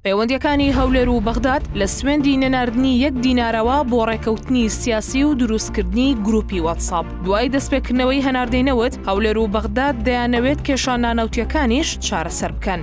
پەیوەندیەکانی هەولێر و بەغداد لە سوێندی نەناردنی 1 دینارەوە بۆ ڕێکەوتنی سیاسی و دروستکردنی گروپی واتساپ. دوای دەستپێکردنەوەی هەناردەینەوت هەولێر و بەغداد دەیانەوێت کێشە نانەوتیەکانیش چارەسەر بکەن.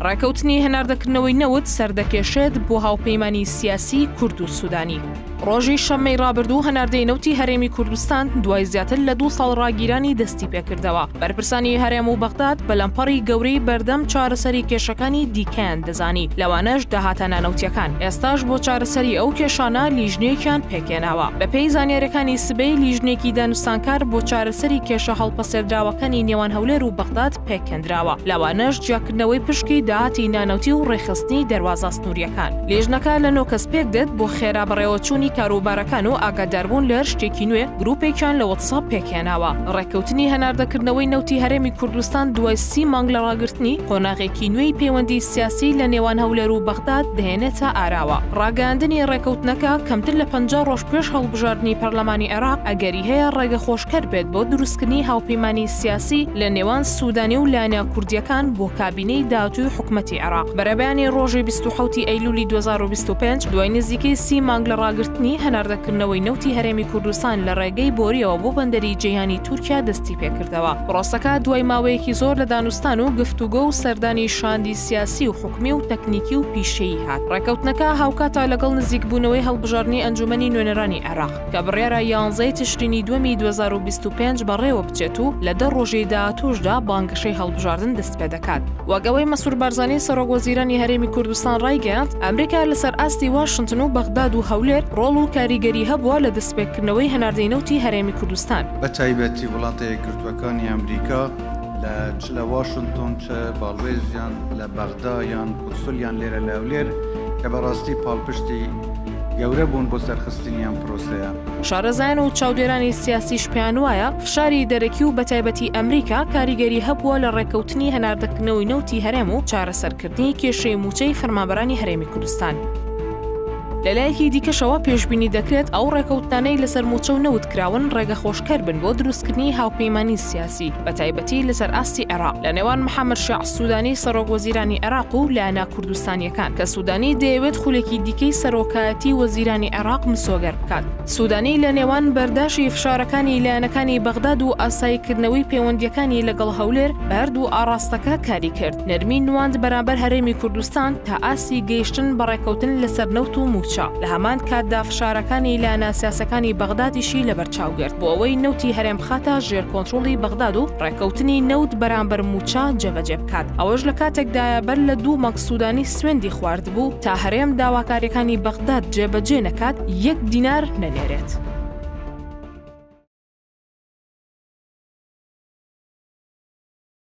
ڕێکەوتنی هەناردەکردنەوەی نەوت سەردەکێشێت بۆ هاوپەیمانی سیاسی کورد و سوودانی. ڕۆژی شەممەی ڕابردوو هەناردەی نەوتی هەرێمی کوردستان دوای زیاتر لە 2 ساڵ ڕاگیرانی دەستی پێکردەوە. بەرپرسانی هەرێم و بەغداد بەلەمپەڕی گەورەی بەردەم چارەسەری کێشەکانی دیکەیان دەزانی، لەوانەش داهاتە نانەوتیەکان. ئێستاش بۆ چارەسەری ئەو کێشانە لیژنەیەکیان پێکێناوە. بەپێی زانیاریەکانی سبەی لیژنێکی دانوستانکار بۆ چارەسەری کێشە هەڵپەسێردراوەکانی نێوان هەولێر و بەغداد پێکێنراوە. لەوانەش جیاکردنەوەی پشکی داهاتی نانەوتی و ڕێخستنی دەواازە سنووریەکان. لیژنەکە لە نۆکەس پێک دێت بۆ خێرا بەڕێوەچوونی کاروبارەکان و ئاگاداربوون لە شتێکی نوێ گروپێکیان لە واتساپ پێکێناوە. ڕێکەوتنی هەناردەکردنەوەی نەوتی هەرێمی کوردستان دوای 30 مانگ لە ڕاگررتنی قۆناغێکی نوێی پەیوەندی سیاسی لە نێوان هەولێر و بەغداد دەهێنێتە ئاراوە. ڕاگەاندنی ڕێکەوتنەکە کەمتر لە 50 ڕۆژ پێش هەڵبژاردننی پەرلەمانی عێراق ئەگەری هەیە ڕێگە خۆشکەر بێت بۆ دروستکردنی هاوپەیمانی سیاسی لە نێوان سوودانی و لایەنە کوردیەکان بۆ کابینەی داهاتووی حکوومەتی عێراق. بەرەبەیانی ڕۆژی 27 ئەیلولی 2025 دوای نزیکەی 30 مانگ لە ڕاگررتنی هەناردەکردنەوەی نەوتی هەرێمی کوردستان لە ڕێگەی بۆریەوە بۆ بەندەری جیهانی تورکیا دەستی پێکردەوە. پرۆسەکە دوای ماوەیەکی زۆر لە دانوستان و گفتوگۆ و سەردانی شاندی سیاسی و حکومی و تەکنیکی و پیشەیی هات. ڕێکەوتنەکە هاوکاتە لەگەڵ نزیکبوونەوەی هەڵبژاردننی ئەنجومەنی نوێنەرانی عێراق کە بڕیارە 11 تشرینی دووەمی 2025 بەڕێوە بچێت و لە 10 ڕۆژەی داهاتووشدا بانگەشەی هەڵبژاردن دەست پێ دەکات. وەگەوەی مەسعود بارزانی سەرۆک وەزیرانی هەرێمی کوردستان ڕایگەیاند ئەمریکا لەسەر ئاستی واشنگتن و بەغداد و هەولێر ڕۆڵ و کاریگەری هەبووە لە دەستپێکردنەوەی هەناردەی نەوتی هەرێمی کوردستان. بە تایبەتی وڵاتە یەکگرتووەکانی ئەمریکا لە واشنگتن چه باڵێزیان لە بەغدا یان کونسولیان لێرە لە هەولێر کە بەڕاستی پاڵپشتی گەورە بوون بۆ سەرخستنیان پرۆسەیە. شارەزایان و چاودێرانی سیاسیش پێیان وایە فشاری دەرەکی و بەتایبەتی ئەمریکا کاریگەری هەبووە لە ڕێکەوتنی هەناردەکردنەوەی نەوتی هەرێم و چارەسەرکردنی کێشەی موچەی فەرمانبەرانی هەرێمی کوردستان. لەلایەکی دیکەشەوە پێشبینی دەکرێت ئەو ڕێکەوتانەی لەسەر موچە و نەوت کراون ڕێگە خۆشکەر بن بۆ دروستکردنی هاوپەیمانی سیاسی بەتایبەتی لەسەر ئاستی عێراق لە نێوان محەممەد شیع سوودانی سەرۆک وەزیرانی عێراق و لایەنە کوردستانیەکان کە سوودانی دەیەوێت خولێکی دیکەی سەرۆکایەتی وەزیرانی عێراق مسۆگەر بکات. سوودانی لە نێوان بەرداشی فشارەکانی لایەنەکانی بەغداد و ئاساییکردنەوەی پەیوەندیەکانی لەگەڵ هەولێر بەرد و ئاڕاستەکە کاری کرد. نەرمی نواند بەرامبەر هەرێمی کوردستان تا ئاسی گەیشتن بە ڕێکەوتن لەسەر نەوت و موچە. لە هەمان کاتدا فشارەکانی لایەنە سیاسەکانی بەغدادیشی لەبەرچاوگرت بۆ ئەوەی نەوتی هەرێم بخاتە ژێر کۆنتڕۆڵی بەغداد و ڕێکەوتنی نەوت بەرامبەر موچە جێبەجێ بکات. ئەوەش لە کاتێکدایە بەر لە 2 مانگ سوودانی سوێندی خواردبوو تا هەرێم داواکاریەکانی بەغداد جێبەجێ نەکات 1 دینار نەنێرێت.